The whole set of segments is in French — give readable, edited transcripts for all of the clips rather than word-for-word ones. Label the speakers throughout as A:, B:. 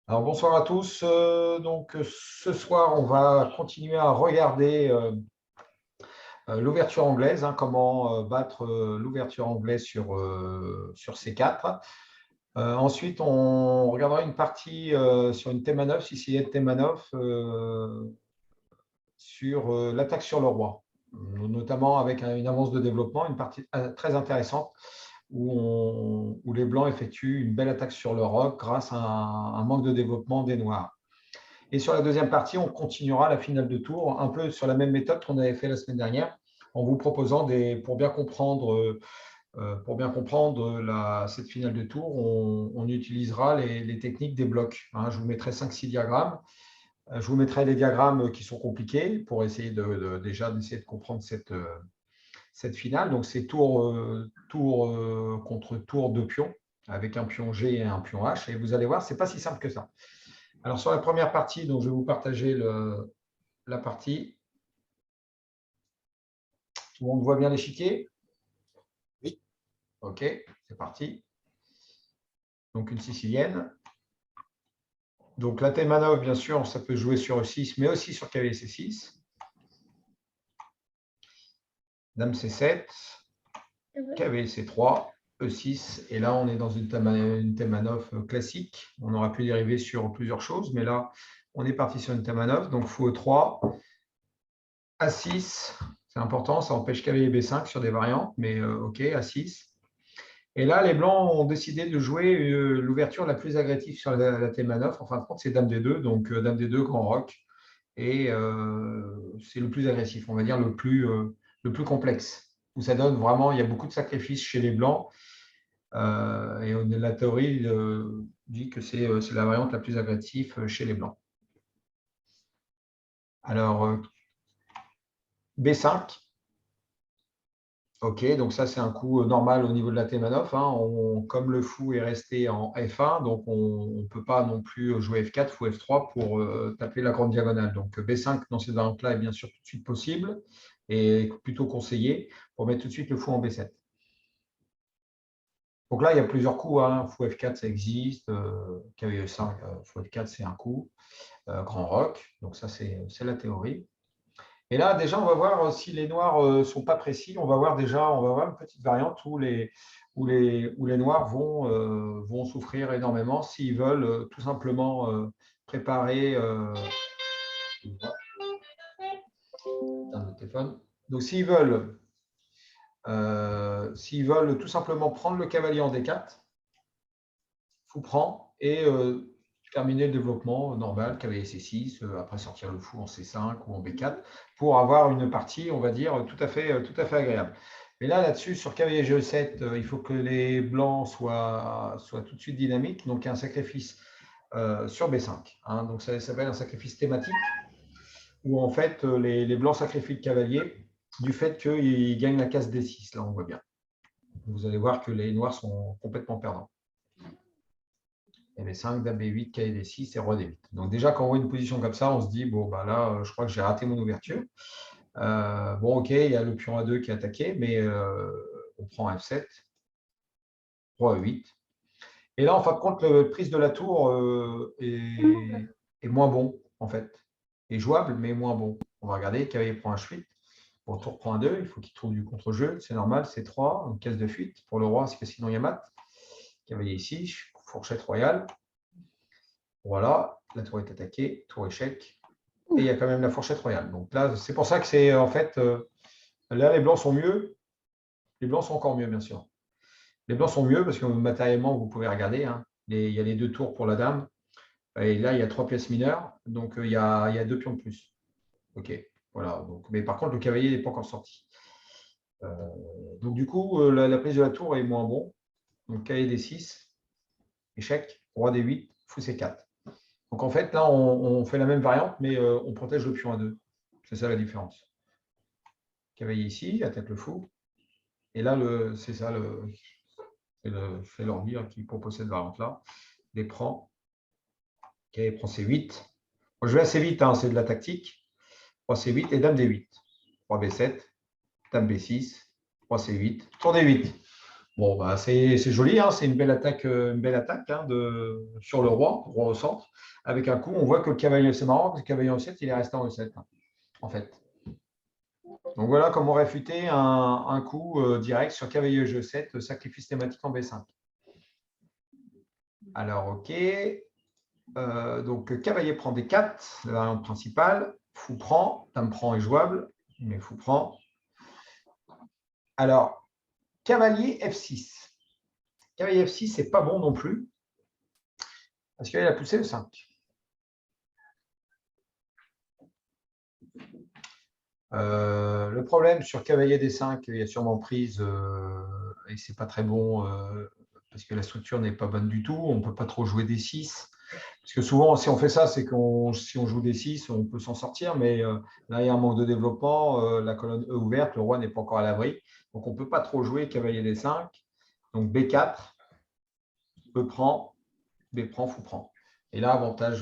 A: Alors bonsoir à tous. Ce soir, on va continuer à regarder l'ouverture anglaise, hein, comment battre l'ouverture anglaise sur C4. Ensuite, on regardera une partie sur une Temanov, Sicilienne Temanov, sur l'attaque sur le roi, notamment avec une avance de développement, une partie très intéressante où les Blancs effectuent une belle attaque sur le roc grâce à un manque de développement des Noirs. Et sur la deuxième partie, on continuera la finale de tour, un peu sur la même méthode qu'on avait fait la semaine dernière, en vous proposant pour bien comprendre, cette finale de tour, on utilisera les techniques des blocs. Hein. Je vous mettrai 5-6 diagrammes. Je vous mettrai les diagrammes qui sont compliqués pour essayer déjà d'essayer de comprendre cette finale. Donc, c'est tour contre tour de pion, avec un pion G et un pion H. Et vous allez voir, ce n'est pas si simple que ça. Alors, sur la première partie, donc, je vais vous partager la partie. Tout le monde voit bien l'échiquier?
B: Oui.
A: OK, c'est parti. Donc, une sicilienne. Donc, la Temanov, bien sûr, ça peut jouer sur E6, mais aussi sur cavalier C6. Dame C7, cavalier C3, E6. Et là, on est dans une Temanov classique. On aurait pu dériver sur plusieurs choses, mais là, on est parti sur une Temanov. Donc, fou E3, A6. C'est important, ça empêche cavalier B5 sur des variantes, mais OK, A6. Et là, les Blancs ont décidé de jouer l'ouverture la plus agressive sur la Temanov. En fin de compte, c'est Dame D2, donc Dame D2, Grand Roc. Et c'est le plus agressif, on va dire le plus complexe. Où ça donne vraiment, il y a beaucoup de sacrifices chez les Blancs. Et la théorie dit que c'est la variante la plus agressive chez les Blancs. Alors, B5. OK, donc ça, c'est un coup normal au niveau de la Temanov. Hein. Comme le fou est resté en F1, donc on ne peut pas non plus jouer F4, fou F3 pour taper la grande diagonale. Donc B5 dans cette variante-là est bien sûr tout de suite possible et plutôt conseillé pour mettre tout de suite le fou en B7. Donc là, il y a plusieurs coups. Hein. Fou F4, ça existe. Cavalier E5, fou F4, c'est un coup. Grand Roc, donc ça, c'est la théorie. Et là, déjà, on va voir si les noirs ne sont pas précis. On va voir une petite variante où les noirs vont souffrir énormément s'ils veulent tout simplement préparer un téléphone. Donc, s'ils veulent tout simplement prendre le cavalier en D4, fou prend et terminer le développement normal, cavalier C6, après sortir le fou en C5 ou en B4, pour avoir une partie, on va dire, tout à fait agréable. Mais là-dessus, sur cavalier G7, il faut que les blancs soient tout de suite dynamiques. Donc, il y a un sacrifice sur B5. Hein, donc, ça s'appelle un sacrifice thématique, où en fait, les blancs sacrifient le cavalier du fait qu'ils gagnent la case D6. Là, on voit bien. Vous allez voir que les noirs sont complètement perdants. B5, Dame B8, cavalier D6 et Roi D8. Donc déjà, quand on voit une position comme ça, on se dit, bon, bah là, je crois que j'ai raté mon ouverture. Bon, OK, il y a le pion A2 qui est attaqué, mais on prend F7, Roi A8. Et là, en fin de compte, le prise de la tour est moins bon, en fait. Est jouable, mais moins bon. On va regarder, cavalier prend H8. Bon, tour prend A2, il faut qu'il trouve du contre-jeu, c'est normal, c'est 3, une case de fuite. Pour le roi, parce que sinon, il y a mat. Cavalier ici, fourchette royale. Voilà, la tour est attaquée, tour échec. Et il y a quand même la fourchette royale. Donc là, c'est pour ça que c'est en fait, là, les blancs sont mieux. Les blancs sont encore mieux, bien sûr. Les blancs sont mieux parce que matériellement, vous pouvez regarder. Hein, il y a les 2 tours pour la dame. Et là, il y a 3 pièces mineures. Donc, il y a 2 pions de plus. OK, voilà. Donc, mais par contre, le cavalier n'est pas encore sorti. Donc, du coup, la prise de la tour est moins bon. Donc, cavalier D6, échec, roi D8, fou C4. Donc en fait, là, on fait la même variante, mais on protège le pion A2. C'est ça la différence. Cavalier ici, attaque le fou. Et là, c'est ça, c'est l'ordi qui propose cette variante-là. Les prend. Cavalier prend C8. Bon, je vais assez vite, hein, c'est de la tactique. Roi C8 et Dame D8. Roi B7, Dame B6, Roi C8, tour D8. Bon, bah, c'est joli, hein, c'est une belle attaque hein, sur le roi au centre. Avec un coup, on voit que le cavalier, c'est marrant, que le cavalier en E7, il est resté en E7, hein, en fait. Donc voilà comment réfuter un coup direct sur cavalier G7, sacrifice thématique en B5. Alors, OK. Donc, cavalier prend D4, la variante principale. Fou prend, dame prend est jouable, mais fou prend. Alors, cavalier F6. Cavalier F6, c'est pas bon non plus, parce qu'il a poussé le 5. Le problème sur cavalier D5, il y a sûrement prise, et c'est pas très bon, parce que la structure n'est pas bonne du tout. On ne peut pas trop jouer D6. Parce que souvent, si on fait ça, c'est que si on joue D6, on peut s'en sortir, mais là, il y a un manque de développement. La colonne E ouverte, le roi n'est pas encore à l'abri. Donc, on ne peut pas trop jouer cavalier D5. Donc, B4, E prend, B prend, fou prend. Et là, avantage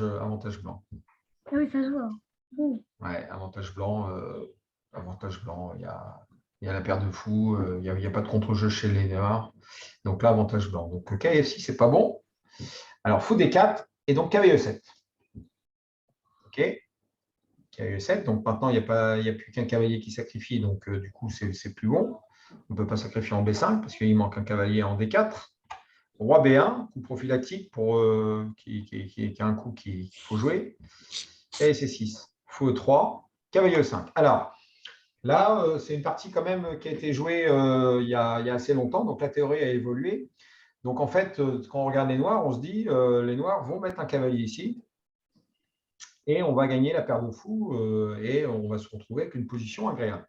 A: blanc.
B: Ah oui, ça se voit.
A: Ouais, avantage blanc. Il y a la paire de fous. Il n'y a pas de contre-jeu chez les noirs. Donc là, avantage blanc. Donc, KF6, c'est pas bon. Alors, fou D4 et donc cavalier E7. OK. Cavalier E7. Donc maintenant, il n'y a plus qu'un cavalier qui sacrifie. Donc du coup, c'est plus bon. On ne peut pas sacrifier en B5 parce qu'il manque un cavalier en D4. Roi B1, coup prophylactique qui a un coup qu'il faut jouer. Et C6. Fou E3. Cavalier E5. Alors, là, c'est une partie quand même qui a été jouée il y a assez longtemps. Donc la théorie a évolué. Donc en fait, quand on regarde les noirs, on se dit les noirs vont mettre un cavalier ici. Et on va gagner la paire de fous et on va se retrouver avec une position agréable.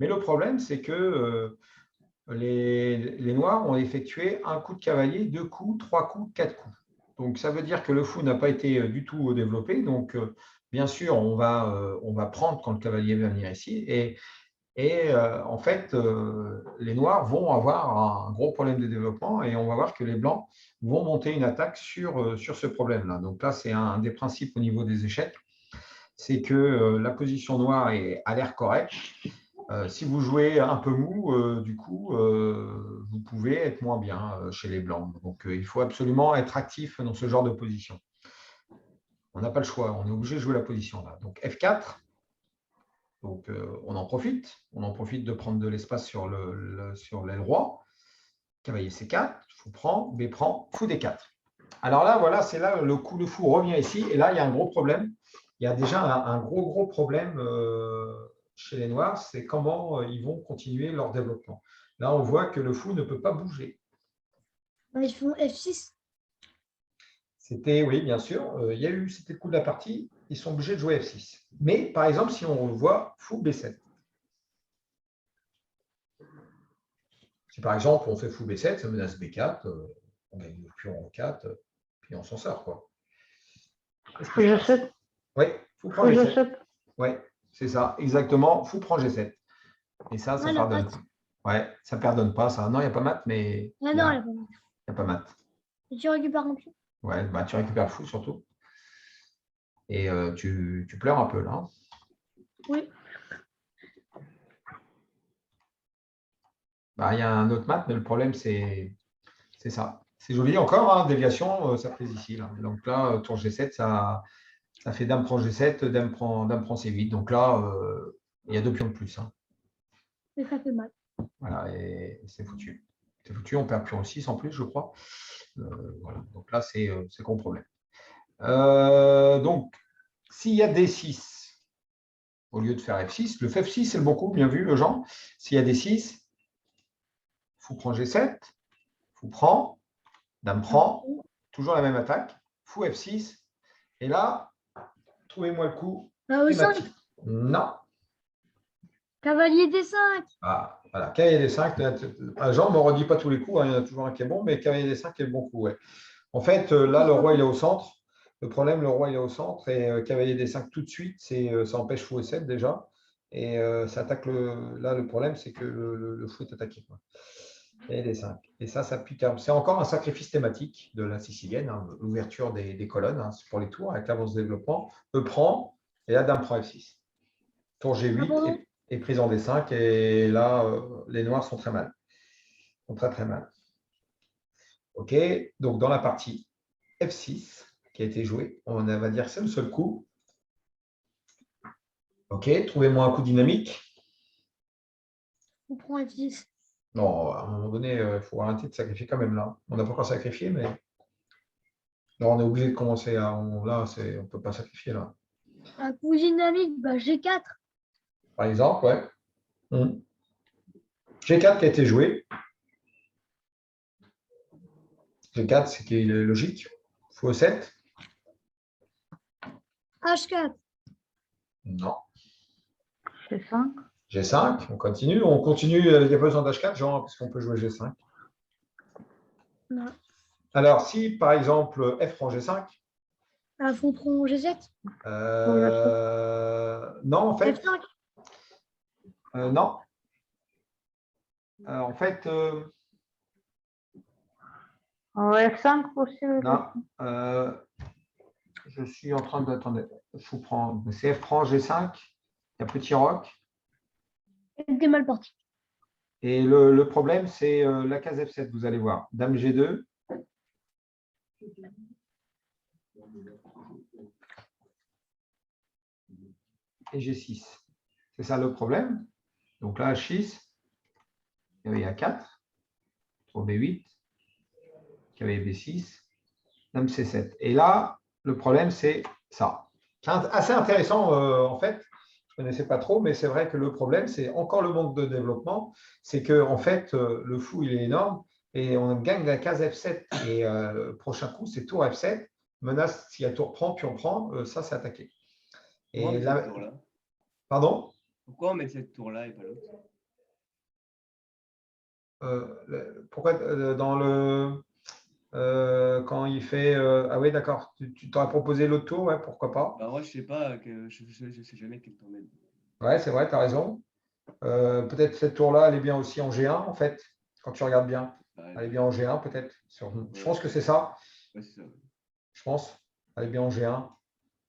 A: Mais le problème, c'est que les noirs ont effectué un coup de cavalier, deux coups, trois coups, quatre coups. Donc, ça veut dire que le fou n'a pas été du tout développé. Donc, bien sûr, on va prendre quand le cavalier va venir ici. Et en fait, les noirs vont avoir un gros problème de développement et on va voir que les blancs vont monter une attaque sur ce problème-là. Donc là, c'est un des principes au niveau des échecs, c'est que la position noire a l'air correcte. Si vous jouez un peu mou, du coup, vous pouvez être moins bien chez les blancs. Donc, il faut absolument être actif dans ce genre de position. On n'a pas le choix, on est obligé de jouer la position là. Donc, F4. Donc, on en profite. On en profite de prendre de l'espace sur l'aile roi. Cavalier C4, fou prend, B prend, fou D4. Alors là, voilà, c'est là le coup de fou revient ici. Et là, il y a un gros problème. Il y a déjà un gros problème chez les noirs, c'est comment ils vont continuer leur développement. Là, on voit que le fou ne peut pas bouger.
B: Ils font F6.
A: C'était, oui, bien sûr, c'était le coup de la partie, ils sont obligés de jouer F6. Mais, par exemple, si on voit fou B7. Si, par exemple, on fait fou B7, ça menace B4, on gagne le pion en 4, puis on s'en sort, quoi.
C: Fou G7.
A: Oui, fou prend G7. Oui, c'est ça, exactement. Fou prend G7. Et ça pardonne pas. Ouais, ça ne pardonne pas, ça. Non, il n'y a pas mat, mais.
B: Ah non, il n'y a pas mat.
A: Il n'y a pas mat.
B: Et tu récupères un pion.
A: Ouais, bah, tu récupères le fou surtout. Et tu pleures un peu là.
B: Oui.
A: Bah, il y a un autre mat, mais le problème, c'est ça. C'est joli encore, hein, déviation, ça prise ici. Là. Donc là, tour G7, ça fait dame prend G7, dame prend C8. Donc là, il y a deux pions de plus. Hein.
B: Et ça fait mal.
A: Voilà, et c'est foutu. C'est foutu, on perd pion 6 en plus, je crois. Voilà. Donc là, c'est gros problème. Donc, s'il y a D6, au lieu de faire F6, le F6, c'est le bon coup, bien vu, le Jean. S'il y a D6, fou prend G7, fou prend, dame prend, toujours la même attaque, fou F6, et là, trouvez-moi le coup.
B: E5.
A: Non.
B: Cavalier D5.
A: Ah, voilà, cavalier D5. Jean ne me redit pas tous les coups, hein, il y en a toujours un qui est bon, mais cavalier D5 est le bon coup. Ouais. En fait, là, le roi, il est au centre. Le problème, le roi, il est au centre, et cavalier D5 tout de suite, ça empêche fou E7 déjà. Et ça attaque là, le problème, c'est que le fou est attaqué. Quoi. Et D5. Et ça pique. C'est encore un sacrifice thématique de la sicilienne, hein, l'ouverture des colonnes hein, pour les tours, avec l'avance de développement. E prend, et là, dame prend F6. Tour G8 et prise en D5. Et là, les noirs sont très mal. Sont très, très mal. OK, donc dans la partie F6 qui a été jouée, on va dire c'est le seul coup. OK, trouvez-moi un coup dynamique.
B: On prend F10.
A: Non, à un moment donné, il faut arrêter de sacrifier quand même là. On n'a pas encore sacrifié, mais non, on est obligé de commencer à. Là, on ne peut pas sacrifier là.
B: Un coup dynamique, bah, G4.
A: Par exemple, ouais. G4 qui a été joué. G4, c'est qui est logique. Fou 7.
B: H4.
A: Non.
C: G5.
A: G5, on continue. On continue, il n'y a pas besoin d'H4, genre, parce qu'on peut jouer G5.
B: Non.
A: Alors, si par exemple F prend G5,
B: On prend G7.
A: non, en fait,
B: F5.
A: non. En fait,
C: En F5 aussi.
A: non. Je suis en train d'attendre. C'est F prend G5, il y a petit roc.
B: T'es mal parti.
A: Et le problème, c'est la case F7, vous allez voir. Dame G2. Et G6. C'est ça le problème. Donc là, H6, il y avait A4, pour B8, il y avait B6, Dame C7. Et là, le problème, c'est ça. C'est assez intéressant, en fait. Je ne connaissais pas trop, mais c'est vrai que le problème, c'est encore le manque de développement. C'est que, en fait, le fou, il est énorme et on gagne la case F7. Et le prochain coup, c'est tour F7. Menace, s'il y a tour prend, puis on prend, ça, c'est attaqué.
D: Pourquoi on
A: Et
D: met
A: là,
D: cette tour-là?
A: pardon?
D: Pourquoi on met cette tour-là et pas l'autre?
A: Pourquoi dans le. Quand il fait. Ah oui, d'accord. Tu t'aurais proposé l'autre tour, ouais, pourquoi pas.
D: Bah, moi, je sais pas, je sais jamais quel tour mettre.
A: Ouais, c'est vrai, tu as raison. Peut-être cette tour-là, elle est bien aussi en G1, en fait, quand tu regardes bien.
D: Ouais,
A: Elle est bien en G1, peut-être. Je
D: Ouais.
A: pense que c'est ça.
D: ouais, c'est ça.
A: Je pense. Elle est bien en G1.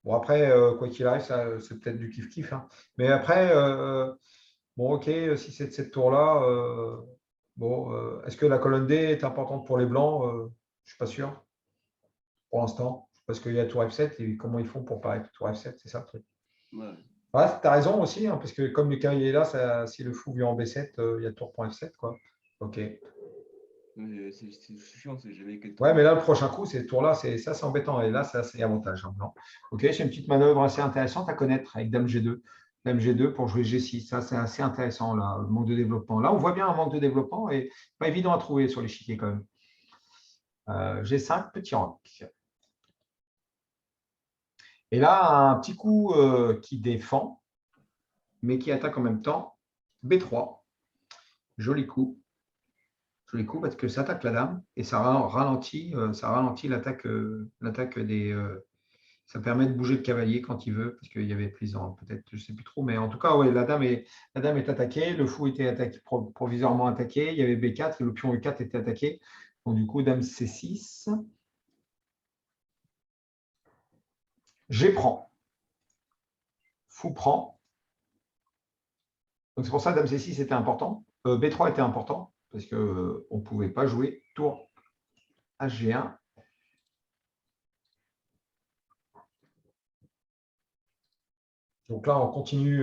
A: Bon, après, quoi qu'il arrive, ça, c'est peut-être du kiff-kiff, hein. Mais après, bon, ok, si c'est de cette tour-là, bon, est-ce que la colonne D est importante pour les blancs? Je ne suis pas sûr pour l'instant. Parce qu'il y a tour F7 et comment ils font pour paraître tour F7, c'est ça le truc.
D: Ouais.
A: Ouais, tu as raison aussi, hein, parce que comme le cavalier est là, si le fou vient en B7, il y a tour pour F7, quoi. Ok.
D: C'est chiant, c'est jamais quel tour
A: Ouais, mais
D: mettre.
A: là, le prochain coup, c'est tour là, c'est embêtant. Et là, c'est avantage, hein, blanc. Ok, c'est une petite manœuvre assez intéressante à connaître avec Dame G2. Dame G2 pour jouer G6. Ça, c'est assez intéressant, là, le manque de développement. Là, on voit bien un manque de développement et pas évident à trouver sur l'échiquier quand même. G5, petit roc. Et là, un petit coup qui défend, mais qui attaque en même temps. B3. Joli coup. Joli coup parce que ça attaque la dame et ça ralentit l'attaque des. Ça permet de bouger le cavalier quand il veut, parce qu'il y avait prise en peut-être, je ne sais plus trop, mais en tout cas, ouais, la dame est attaquée, le fou était attaqué, provisoirement attaqué, il y avait B4 et le pion E4 était attaqué. Donc du coup, dame C6. G prend. Fou prend. Donc c'est pour ça que dame C6 était important. B3 était important, parce qu'on ne pouvait pas jouer tour HG1. Donc là, on continue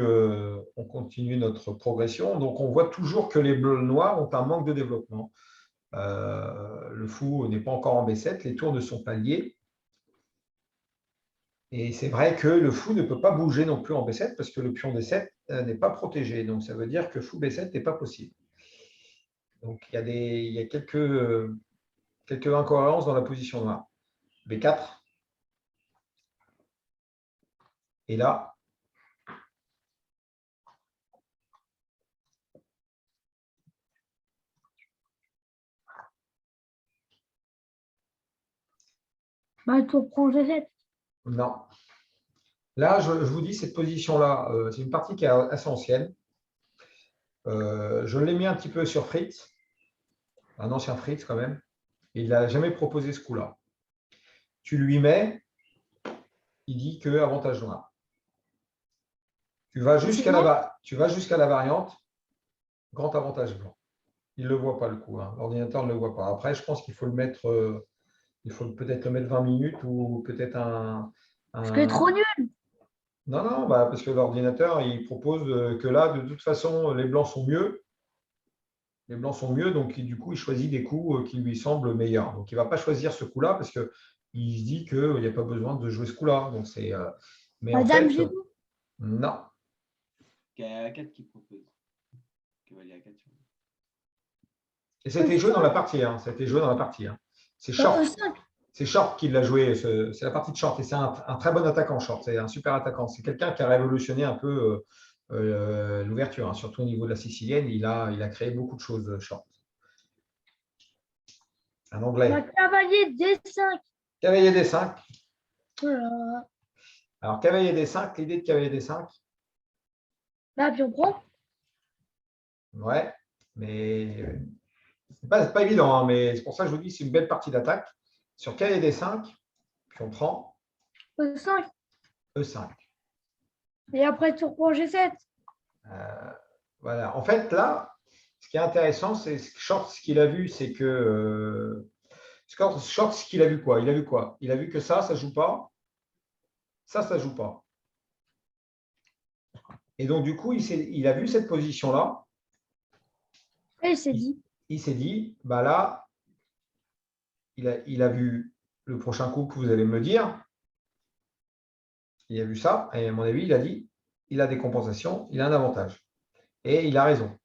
A: notre progression. Donc on voit toujours que les bleus noirs ont un manque de développement. Le fou n'est pas encore en B7, les tours ne sont pas liés. Et c'est vrai que le fou ne peut pas bouger non plus en B7 parce que le pion D7 n'est pas protégé. Donc ça veut dire que fou B7 n'est pas possible. Donc il y a quelques incohérences dans la position noire. B4. Et là,
B: Bah, tour prend G7.
A: non. Là, je vous dis, cette position-là, c'est une partie qui est assez ancienne. Je l'ai mis un petit peu sur Fritz, un ancien Fritz quand même. Il n'a jamais proposé ce coup-là. Tu lui mets, il dit que avantage noir. Tu vas jusqu'à la variante, grand avantage blanc. Il ne le voit pas le coup. Hein. L'ordinateur ne le voit pas. Après, je pense qu'il faut le mettre, il faut peut-être le mettre 20 minutes ou peut-être
B: Parce que trop nul.
A: Non, non, bah, parce que l'ordinateur, il propose que là, de toute façon, les blancs sont mieux. Les blancs sont mieux, donc du coup, il choisit des coups qui lui semblent meilleurs. Donc, il ne va pas choisir ce coup-là parce qu'il se dit qu'il n'y a pas besoin de jouer ce coup-là. Donc, mais en
B: Madame
A: fait,
B: G2.
A: non.
D: Cavalier A4 qui propose. Cavalier A4.
A: Et c'était joué dans la partie. Hein. C'était joué dans la partie. Hein. C'est Short.
B: E5.
A: C'est Short qui l'a joué. C'est la partie de Short. Et c'est un très bon attaquant, Short. C'est un super attaquant. C'est quelqu'un qui a révolutionné un peu l'ouverture, hein. Surtout au niveau de la sicilienne. Il a créé beaucoup de choses, Short. Un anglais.
B: Cavalier D5.
A: Cavalier D5.
B: Voilà.
A: Alors, cavalier D5, l'idée de cavalier D5.
B: Bah, puis on prend.
A: Ouais, mais c'est pas évident, hein, mais c'est pour ça que je vous dis c'est une belle partie d'attaque. Sur cavalier D5, puis on prend
B: E5.
A: E5.
B: Et après, tu reprends G7.
A: Voilà. En fait, là, ce qui est intéressant, c'est Short, ce qu'il a vu, c'est que Short, ce qu'il a vu quoi? Il a vu quoi? Il a vu que ça ne joue pas. Ça ne joue pas. Et donc, du coup, il a vu cette position-là.
B: Et il s'est dit.
A: Il s'est dit, bah là, il a vu le prochain coup que vous allez me dire. Il a vu ça, et à mon avis, il a dit, il a des compensations, il a un avantage. Et il a raison.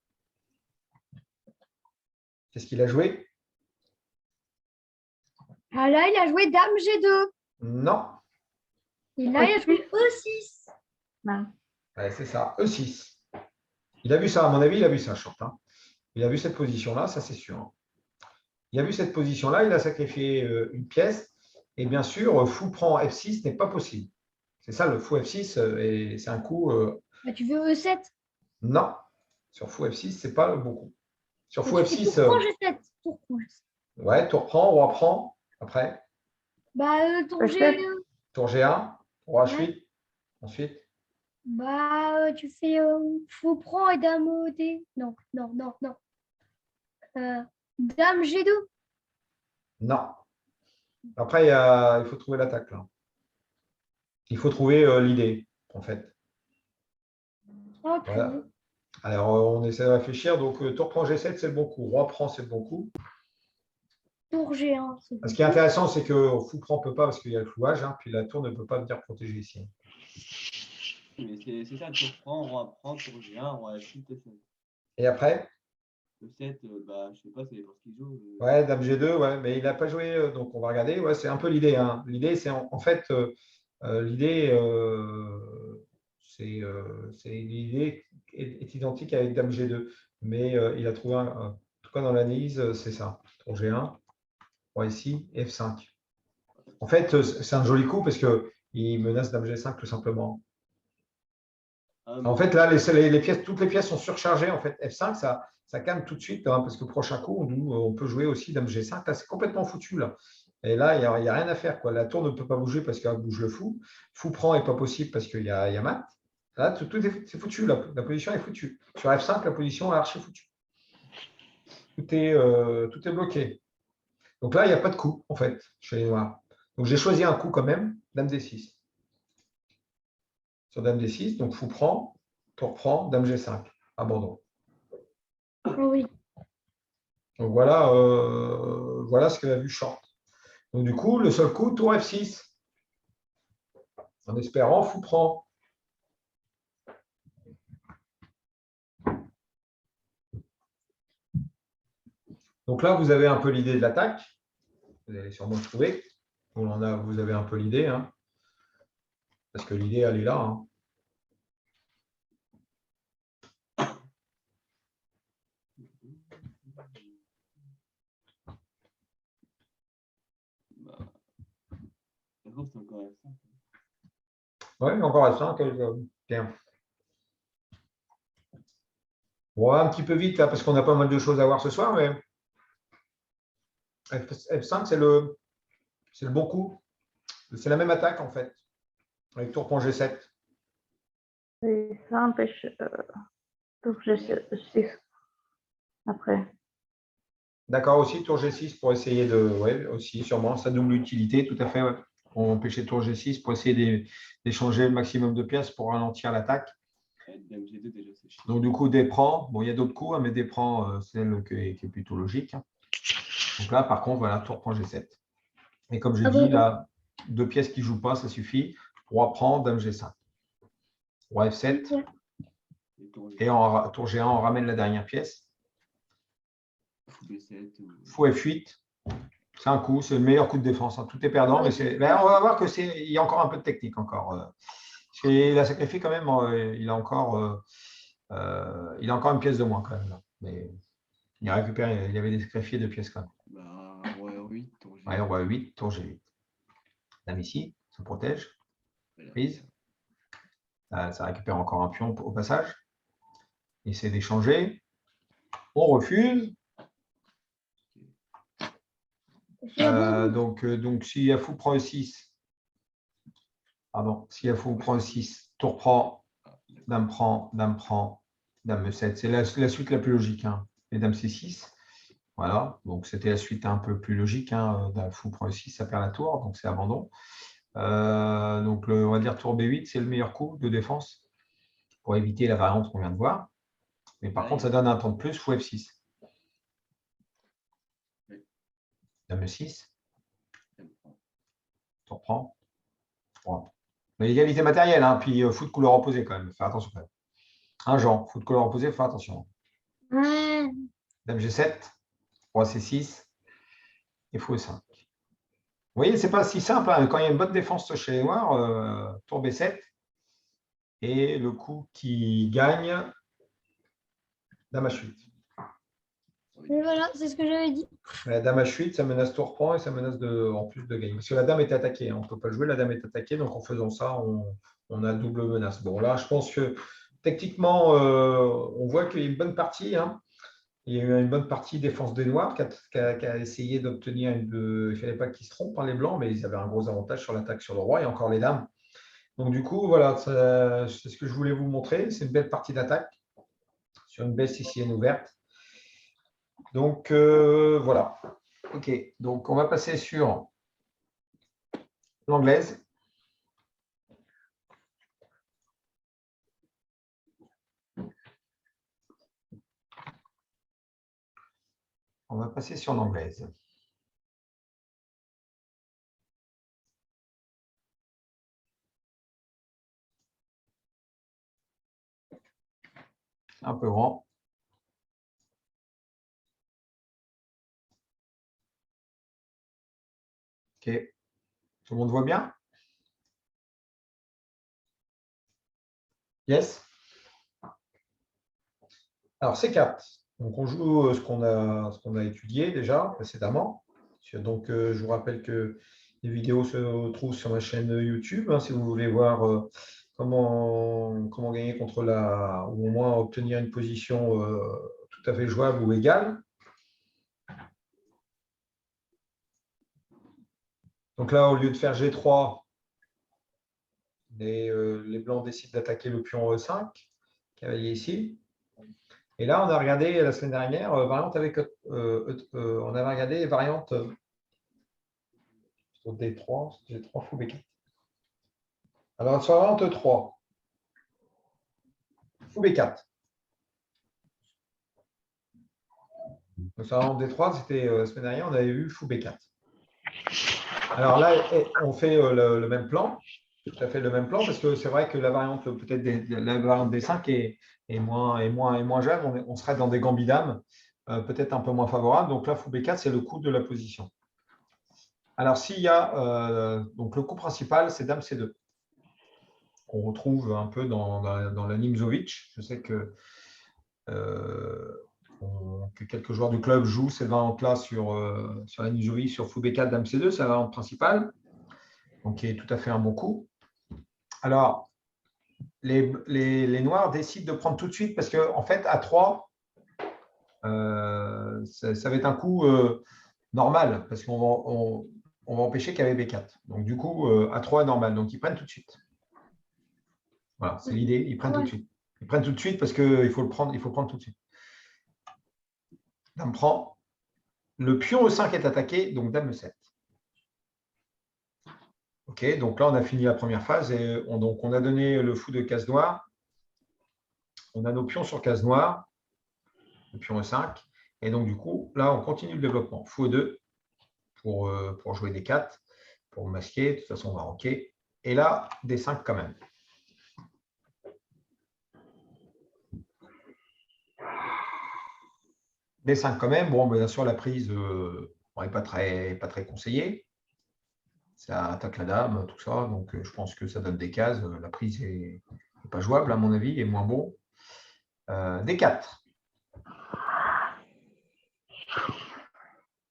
A: Qu'est-ce qu'il a joué?
B: Ah là, il a joué Dame G2.
A: Non.
B: Et là, il a joué E6.
C: Non.
A: Ouais, c'est ça, E6. Il a vu ça, à mon avis, il a vu ça, Short. Hein. Il a vu cette position-là, ça c'est sûr. Il a vu cette position-là, il a sacrifié une pièce. Et bien sûr, fou prend F6 n'est pas possible. C'est ça, le fou F6, et c'est un coup.
B: Bah, tu veux E7.
A: Non. Sur fou F6, ce n'est pas le bon coup. Sur fou
B: Bah, tu fais
A: F6,
B: tour prend G7. Tour prend G7.
A: ouais, tour prend, roi prend. Après,
B: Bah, tour
C: Peut-être.
B: G2.
A: tour G1, roi
B: Ouais.
A: H8. Ensuite,
B: Bah, tu fais faux prend et Dame D. Non, non, non, non. Dame G2.
A: non. Après, il faut trouver l'attaque là. Il faut trouver l'idée, en fait.
B: Ok.
A: Voilà. Alors, on essaie de réfléchir. Donc, tour prend G7, c'est le bon coup. Roi prend, c'est le bon coup.
B: Tour G1. C'est
A: Ce qui est intéressant, c'est que fou prend ne peut pas parce qu'il y a le flouage. Hein, puis la tour ne peut pas venir protéger ici.
D: Mais c'est ça, tour prend, roi prend, tour G1, roi H8, F7.
A: Et après,
D: E7, bah, je sais pas, c'est parce qu'il joue.
A: ouais, dame G2, ouais, mais il n'a pas joué. Donc, on va regarder. Ouais, c'est un peu l'idée. Hein. L'idée, c'est en fait, l'idée, l'idée est identique avec dame G2. Mais il a trouvé, en tout cas dans l'analyse, c'est ça. Tour G1, roi ici, F5. En fait, c'est un joli coup parce qu'il menace dame G5 tout simplement. En fait, là, toutes les pièces sont surchargées. En fait, F5, ça calme tout de suite hein, parce que prochain coup, on peut jouer aussi dame G5. Là, c'est complètement foutu. Là. Et là, il n'y a rien à faire. Quoi. La tour ne peut pas bouger parce qu'elle bouge le fou. Fou prend n'est pas possible parce qu'il y a mat. Là, tout est foutu. La position est foutue. Sur F5, la position est archi foutue. Tout est bloqué. Donc là, il n'y a pas de coup, en fait, chez les noirs. Donc j'ai choisi un coup quand même, dame D6. Sur dame D6, donc fou prend, tour prend, dame G5. Abandon.
B: Oui.
A: Donc voilà, voilà ce que a vu Short. Donc du coup, le seul coup, tour F6. En espérant, fou prend. Donc là, vous avez un peu l'idée de l'attaque. Vous allez sûrement le trouver. Vous avez un peu l'idée. Hein, parce que l'idée, elle est là. Hein.
D: Bah, d'accord, c'est encore F5.
A: Oui, encore F5. Bien. Bon, un petit peu vite, là, parce qu'on a pas mal de choses à voir ce soir, mais F5, c'est le bon coup. C'est la même attaque, en fait, avec tour prend G7.
C: Et ça empêche. Donc, G6. Après.
A: D'accord, aussi tour G6 pour essayer de. Oui, aussi, sûrement, ça double utilité, tout à fait. Ouais. On va empêcher tour G6 pour essayer d'échanger le maximum de pièces pour ralentir l'attaque.
D: Dame G2, déjà, c'est chiant.
A: Donc, du coup, des prend. Bon, il y a d'autres coups, hein, mais des prend, c'est celle qui est plutôt logique. Hein. Donc là, par contre, voilà, tour prend G7. Et comme j'ai
B: Ah
A: dit,
B: bon?
A: là, 2 pièces qui ne jouent pas, ça suffit. Roi prend, dame G5. Roi F7.
B: Ouais.
D: Et tour
A: Et en tour G1, on ramène la dernière pièce.
D: Fou B7.
A: Fou F8. C'est un coup, c'est le meilleur coup de défense. Hein. Tout est perdant,
B: Ouais,
A: mais on va voir qu'il y a encore un peu de technique encore. Il a sacrifié quand même, il a encore une pièce de moins quand même. Là. Mais il a récupéré, il avait sacrifié 2 pièces quand même.
D: Bah, roi R8, tour G.
A: Ouais, roi 8, tour G8. Dame ici, ça protège. Prise. Ça récupère encore un pion au passage. Il essaie d'échanger. On refuse. Donc, si à fou prend E6, pardon, si à fou prend E6, tour prend, dame prend, dame prend, dame E7. C'est la suite la plus logique. Hein. Et dame C6. Voilà, donc c'était la suite un peu plus logique. Hein. Fou prend E6, ça perd la tour, donc c'est abandon. Donc, on va dire tour B8, c'est le meilleur coup de défense pour éviter la variante qu'on vient de voir. Mais par contre, ça donne un temps de plus, fou F6. Dame E6. Tour prend. Voilà. Mais égalité matérielle, hein, puis fou de couleur opposée quand même. Faire attention quand même. Un genre, fou de couleur opposée, faire attention.
B: Ouais.
A: Dame G7, roi C6 et fou E5. Vous voyez, c'est pas si simple. Hein. Quand il y a une bonne défense chez les Noirs, tour B7 et le coup qui gagne, dame H8.
B: Et voilà, c'est ce que j'avais dit.
A: La dame H8, ça menace tour prend et ça menace en plus de gagner. Parce que la dame est attaquée. Hein. On ne peut pas jouer, la dame est attaquée. Donc en faisant ça, on a double menace. Bon, là, je pense que techniquement, on voit qu'il y a une bonne partie. Hein. Il y a eu une bonne partie défense des Noirs qui a essayé d'obtenir il ne fallait pas qu'ils se trompent par les Blancs, mais ils avaient un gros avantage sur l'attaque sur le roi et encore les dames. Donc du coup, voilà, c'est ce que je voulais vous montrer. C'est une belle partie d'attaque sur une belle sicilienne ouverte. Donc voilà. OK. Donc on va passer sur l'anglaise. On va passer sur l'anglaise. Un peu grand. OK. Tout le monde voit bien? Yes? Alors, C4. Donc, on joue ce qu'on a étudié déjà précédemment. Donc, je vous rappelle que les vidéos se trouvent sur ma chaîne YouTube. Hein, si vous voulez voir comment gagner contre ou au moins obtenir une position tout à fait jouable ou égale. Donc là, au lieu de faire G3, les blancs décident d'attaquer le pion E5, cavalier ici. Et là, on a regardé la semaine dernière, variante avec, on avait regardé variante sur D3, G3 fou B4. Alors, sur variante 3, fou B4. Donc, sur variante D3, c'était la semaine dernière, on avait vu fou B4. Alors là, on fait le même plan, tout à fait le même plan, parce que c'est vrai que la variante peut-être la variante D5 est moins jeune, on serait dans des gambidames peut-être un peu moins favorables. Donc là, fou B4, c'est le coup de la position. Alors, s'il y a donc le coup principal, c'est dame C2. On retrouve un peu dans la Nimzowitsch. Je sais que quelques joueurs du club jouent cette variante-là sur la Nimzowitsch, sur fou B4, dame C2, c'est la variante principale, donc qui est tout à fait un bon coup. Alors, les Noirs décident de prendre tout de suite parce qu'en fait, à 3, ça va être un coup normal parce qu'on va empêcher qu'il y ait B4. Donc, du coup, à 3 est normal. Donc, ils prennent tout de suite. Voilà, c'est l'idée. Ils prennent tout de suite. Ils prennent tout de suite parce qu'il faut prendre tout de suite. Dame prend. le pion E5 est attaqué, donc dame E7. OK, donc là, on a fini la première phase et donc on a donné le fou de case noire. On a nos pions sur case noire, le pion E5. Et donc, du coup, là, on continue le développement. Fou E2 pour jouer des 4, pour masquer. De toute façon, on va ranker. Et là, D5 quand même. D5 quand même. Bon, bien sûr, la prise n'est pas très conseillée. Ça attaque la dame, tout ça. Donc, je pense que ça donne des cases. La prise n'est pas jouable, à mon avis, est moins bon. D4.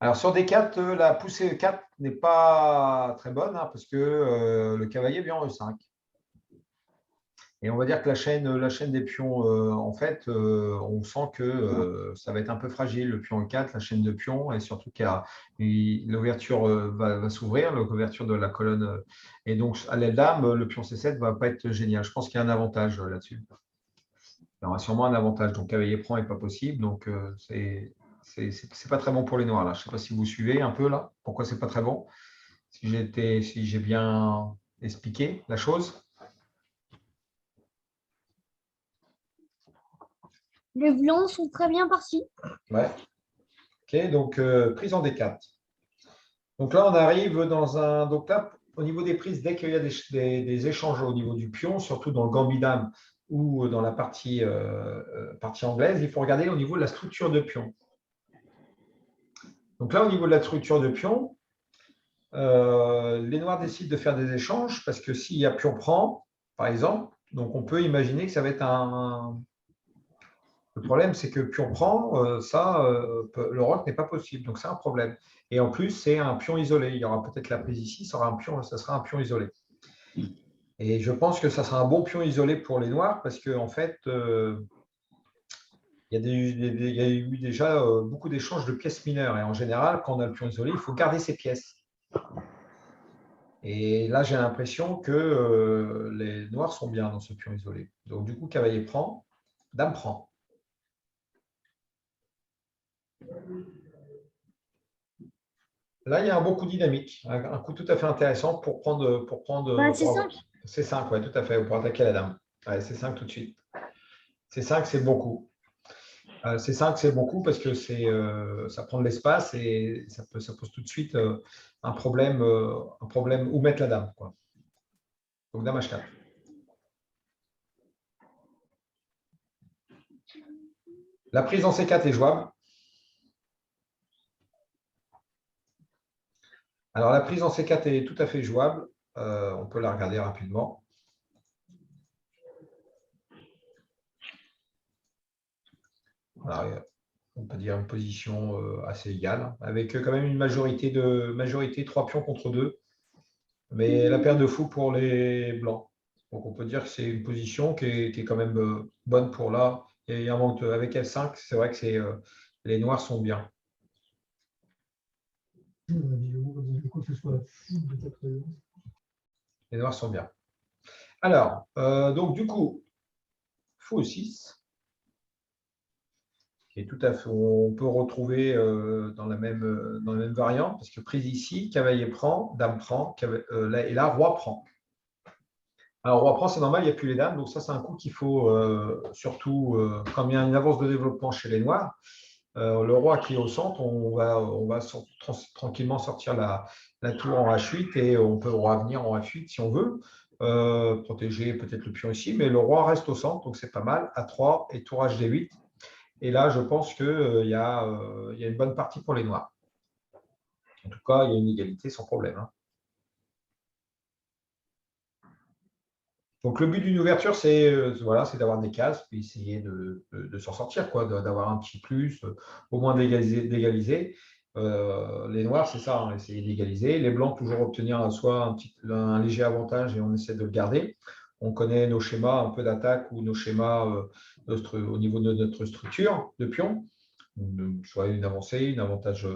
A: Alors, sur D4, la poussée E4 n'est pas très bonne parce que le cavalier vient en E5. Et on va dire que la chaîne des pions, en fait, on sent que ça va être un peu fragile, le pion E4, la chaîne de pions, et surtout qu'il y a l'ouverture va s'ouvrir, l'ouverture de la colonne. Et donc, à l'aile dame, le pion C7 ne va pas être génial. Je pense qu'il y a un avantage là-dessus. Il y aura sûrement un avantage. Donc, cavalier prend n'est pas possible. Donc, c'est pas très bon pour les noirs. Là. Je ne sais pas si vous suivez un peu là. Pourquoi c'est pas très bon? Si j'ai bien expliqué la chose.
B: Les blancs sont très bien partis.
A: Ouais. OK, donc prise en D4. Donc là, on arrive dans un. Donc là, au niveau des prises, dès qu'il y a des échanges au niveau du pion, surtout dans le gambit dame ou dans la partie anglaise, il faut regarder au niveau de la structure de pion. Donc là, au niveau de la structure de pion, les noirs décident de faire des échanges parce que s'il y a pion prend, par exemple, donc on peut imaginer que ça va être un. Le problème, c'est que pion prend, le roc n'est pas possible. Donc, c'est un problème. Et en plus, c'est un pion isolé. Il y aura peut-être la prise ici, ça sera un pion isolé. Et je pense que ça sera un bon pion isolé pour les noirs parce qu'en fait, il y a eu déjà beaucoup d'échanges de pièces mineures. Et en général, quand on a le pion isolé, il faut garder ses pièces. Et là, j'ai l'impression que les noirs sont bien dans ce pion isolé. Donc, du coup, cavalier prend, dame prend. Là, il y a un bon coup dynamique, un coup tout à fait intéressant pour prendre.
B: C5.
A: C5, oui, tout à fait, pour attaquer la dame. Ouais, C5 tout de suite. C5, c'est bon coup. C5, c'est bon coup parce que ça prend de l'espace et ça pose tout de suite un problème où mettre la dame, quoi. Donc, dame H4. La prise en C4 est jouable. Alors, la prise en C4 est tout à fait jouable. On peut la regarder rapidement. Alors, on peut dire une position assez égale, avec quand même une majorité 3 pions contre 2. Mais la paire de fou pour les blancs. Donc, on peut dire que c'est une position qui est quand même bonne pour là. Et avec F5, c'est vrai que les noirs sont bien. Les noirs sont bien. Alors, donc du coup, fou E6, qui est tout à fait, on peut retrouver dans la même variante, parce que prise ici, cavalier prend, dame prend, et là, roi prend. Alors, roi prend, c'est normal, il n'y a plus les dames, donc ça, c'est un coup qu'il faut surtout, quand il y a une avance de développement chez les noirs, le roi qui est au centre, on va tranquillement sortir la tour en H8 et on peut revenir en F8 si on veut, protéger peut-être le pion ici, mais le roi reste au centre, donc c'est pas mal, A3 et tour HD8. Et là, je pense qu'il y a une bonne partie pour les noirs. En tout cas, il y a une égalité sans problème. Hein. Donc, le but d'une ouverture, c'est d'avoir des cases, puis essayer de s'en sortir, d'avoir un petit plus, au moins d'égaliser. Les noirs, c'est ça, hein, essayer d'égaliser. Les blancs, toujours obtenir soit un léger avantage et on essaie de le garder. On connaît nos schémas un peu d'attaque ou nos schémas au niveau de notre structure de pion. Soit une avancée, un avantage,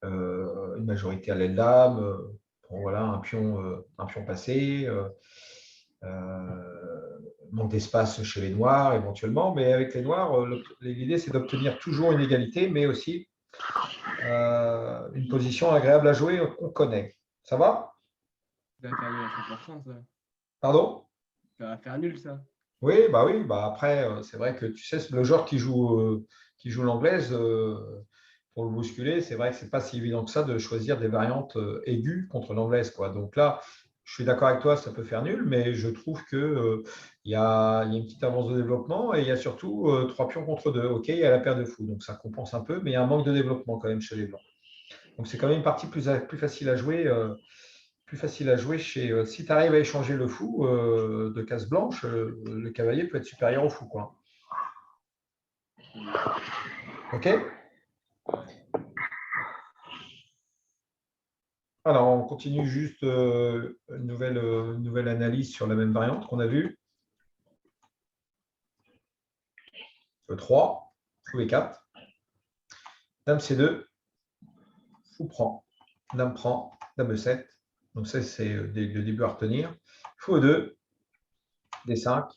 A: une majorité à l'aile dame, voilà, un pion passé. Manque d'espace chez les noirs éventuellement, mais avec les noirs, l'idée c'est d'obtenir toujours une égalité, mais aussi une position agréable à jouer qu'on connaît. Ça va?
D: Ça va faire nul à 100%, ça.
A: Pardon?
D: Ça va faire nul, ça.
A: Oui, bah après, c'est vrai que tu sais, le joueur qui joue l'anglaise, pour le bousculer, c'est vrai que c'est pas si évident que ça de choisir des variantes aiguës contre l'anglaise, quoi. Donc là, je suis d'accord avec toi, ça peut faire nul, mais je trouve que il y a une petite avance de développement et il y a surtout 3 pions contre 2. Ok, il y a la paire de fous, donc ça compense un peu, mais il y a un manque de développement quand même chez les blancs. Donc c'est quand même une partie plus facile à jouer. Plus facile à jouer si tu arrives à échanger le fou de case blanche, le cavalier peut être supérieur au fou, quoi. Ok? Alors, on continue juste une nouvelle analyse sur la même variante qu'on a vue. E3, fou E4, dame C2, fou prend, dame prend, dame E7. Donc ça, c'est le début à retenir. Fou E2, D5,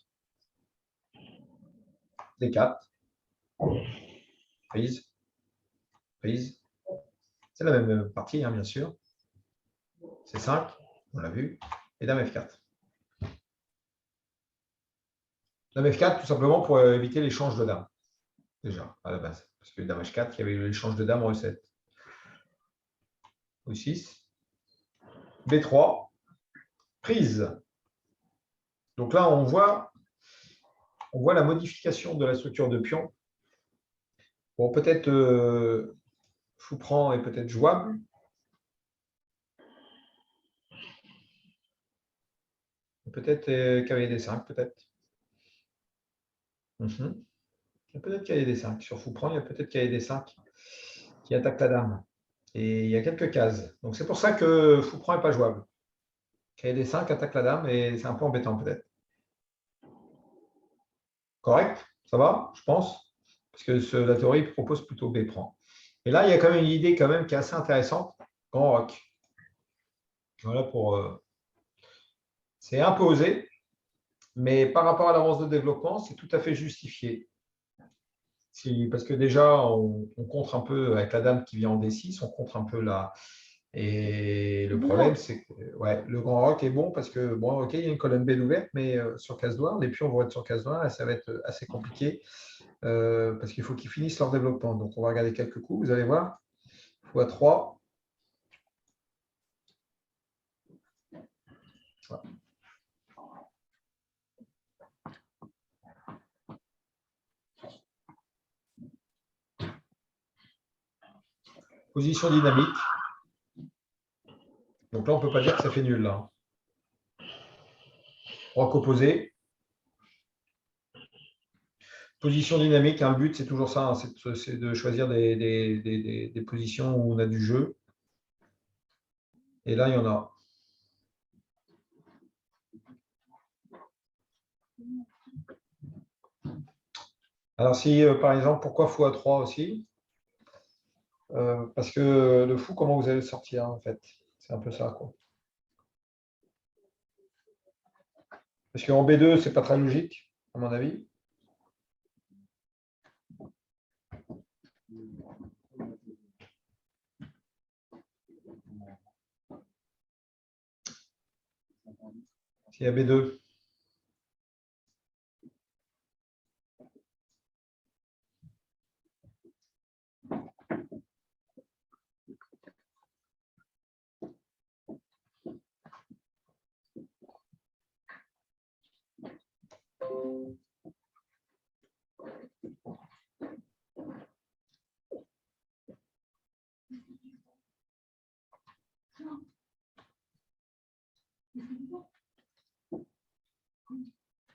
A: D4, prise, prise. C'est la même partie, hein, bien sûr. C5, on l'a vu, et dame F4. Dame F4, tout simplement pour éviter l'échange de dames, déjà, à la base. Parce que dame H4, il y avait eu l'échange de dames en E7. E6, B3, prise. Donc là, on voit la modification de la structure de pion. Bon, peut-être fou prend est peut-être jouable. Peut-être cavalier D5, peut-être. Peut-être cavalier D5. Sur fou prend, il y a peut-être cavalier D5 qui attaque la dame. Et il y a quelques cases. Donc c'est pour ça que fou prend n'est pas jouable. Cavalier D5 attaque la dame et c'est un peu embêtant peut-être. Correct? Ça va, je pense? Parce que la théorie propose plutôt B prend. Et là, il y a quand même une idée quand même qui est assez intéressante. Grand roc. Voilà pour. C'est un peu osé, mais par rapport à l'avance de développement, c'est tout à fait justifié. Parce que déjà, on contre un peu avec la dame qui vient en D6, on contre un peu là. Et le problème, c'est que ouais, le grand roc est bon parce que, bon, ok, il y a une colonne B ouverte, mais sur case noire, les pions vont être sur case noire et ça va être assez compliqué parce qu'il faut qu'ils finissent leur développement. Donc, on va regarder quelques coups, vous allez voir. x3. Voilà. Position dynamique. Donc là, on ne peut pas dire que ça fait nul. Là. Roc opposé. Position dynamique, un but, c'est toujours ça, hein, c'est de choisir des positions où on a du jeu. Et là, il y en a. Alors si, par exemple, pourquoi fou à 3 aussi? Parce que le fou, comment vous allez le sortir, en fait? C'est un peu ça, quoi. Parce qu'en B2, c'est pas très logique, à mon avis. S'il y a B2.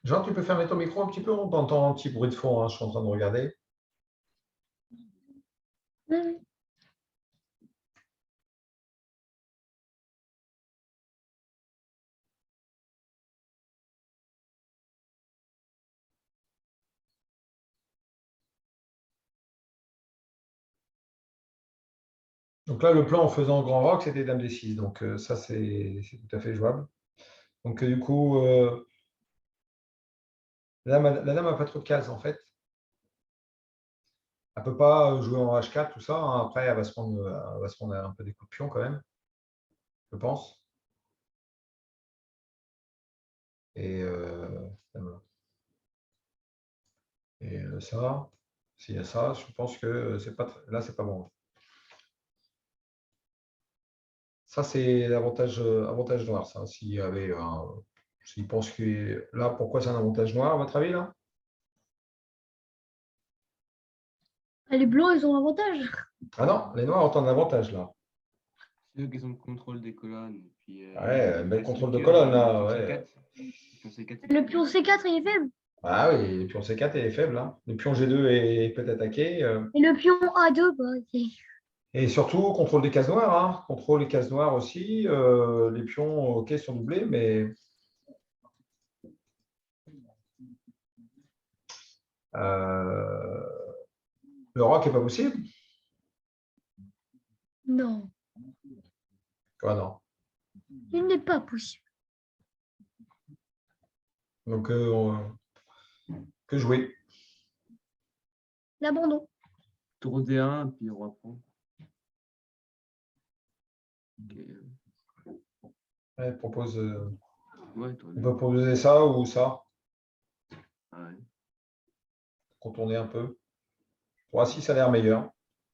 A: Jean, tu peux fermer ton micro un petit peu? On t'entend un petit bruit de fond, hein, je suis en train de regarder.
B: Oui.
A: Donc là, le plan en faisant grand roc, c'était dame D6. Donc ça, c'est tout à fait jouable. Donc du coup, la dame n'a pas trop de cases, en fait. Elle ne peut pas jouer en H4, tout ça, hein. Après, elle va se prendre un peu des coups de pion quand même, je pense. Et, voilà. Et ça, s'il y a ça, je pense que c'est pas là, c'est pas bon. Ça, c'est l'avantage avantage noir, ça. S'il pense que là, pourquoi c'est un avantage noir, à votre avis, là?
B: Ah, les blancs, ils ont avantage.
A: Ah non, les noirs ont un avantage là.
D: C'est eux qui ont le contrôle des colonnes. Puis,
A: Ouais,
D: la
A: bel contrôle de
D: structure,
A: colonne
D: le
A: là.
D: pion
A: Ouais.
D: C4. Le pion C4,
B: Le pion C4, il est faible.
A: Ah oui, le pion C4 est faible, hein. Le pion G2 est peut attaqué.
B: Et le pion A2, bah,
A: Et surtout, contrôle des cases noires, hein. Contrôle des cases noires aussi. Les pions, ok, sont doublés, mais le roc n'est pas possible.
B: non,
A: Quoi, non.
B: il n'est pas possible.
A: Donc, que jouer.
B: L'abandon.
D: tour D1, puis on reprend. Ok.
A: Ouais, propose,
D: Ouais, tour
A: on
D: D1.
A: peut proposer ça ou ça,
D: Ah ouais.
A: contourner un peu. Pour si ça a l'air meilleur,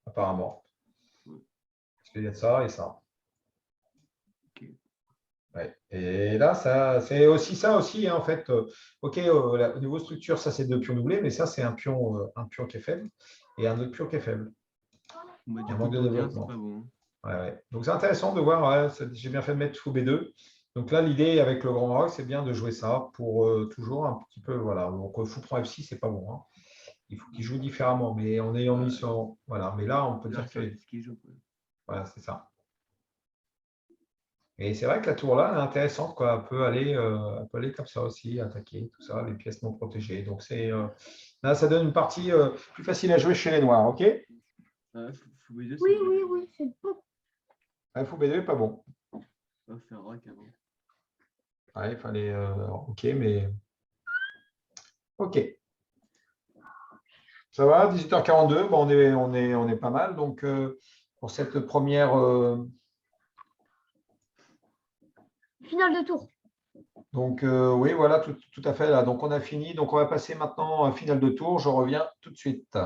A: apparemment.
D: Ouais.
A: Parce qu'il y a ça et ça.
D: Ok.
A: Ouais. Et là, c'est aussi ça aussi, hein, en fait. Ok, au niveau structure, ça c'est deux pions doublés, mais ça c'est un pion qui est faible et un autre pion qui est faible.
D: Bah,
A: Il y
D: du
A: a un
D: coup,
A: manque de
D: tour D1, c'est
A: développement.
D: pas bon.
A: Ouais, ouais. Donc c'est intéressant de voir, ouais, j'ai bien fait de mettre fou B2. Donc là, l'idée avec le grand rock, c'est bien de jouer ça pour toujours un petit peu. Voilà. Donc fou prend F6, c'est pas bon, hein. Il faut qu'il joue différemment, mais en ayant mis sur. Voilà. Mais là, on peut
D: Là,
A: dire
D: c'est
A: que.
D: ce qu'il joue, quoi.
A: Voilà, c'est ça. Et c'est vrai que la tour là, elle est intéressante, quoi. Elle peut aller comme ça aussi, attaquer, tout ça, les pièces non protégées. Donc là, ça donne une partie plus facile à jouer chez les noirs, ok?
D: Ah, fou B2,
B: Oui,
D: c'est
B: oui, oui, c'est bon.
A: Ouais, fou B2 pas bon.
D: On va faire rock avant.
A: Ouais, il fallait. Ok, mais. Ok. Ça va, 18h42, bon, on est pas mal. Donc, pour cette première.
B: Finale de tour.
A: Donc, oui, voilà, tout à fait. Là. Donc, on a fini. Donc, on va passer maintenant à finale de tour. Je reviens tout de suite.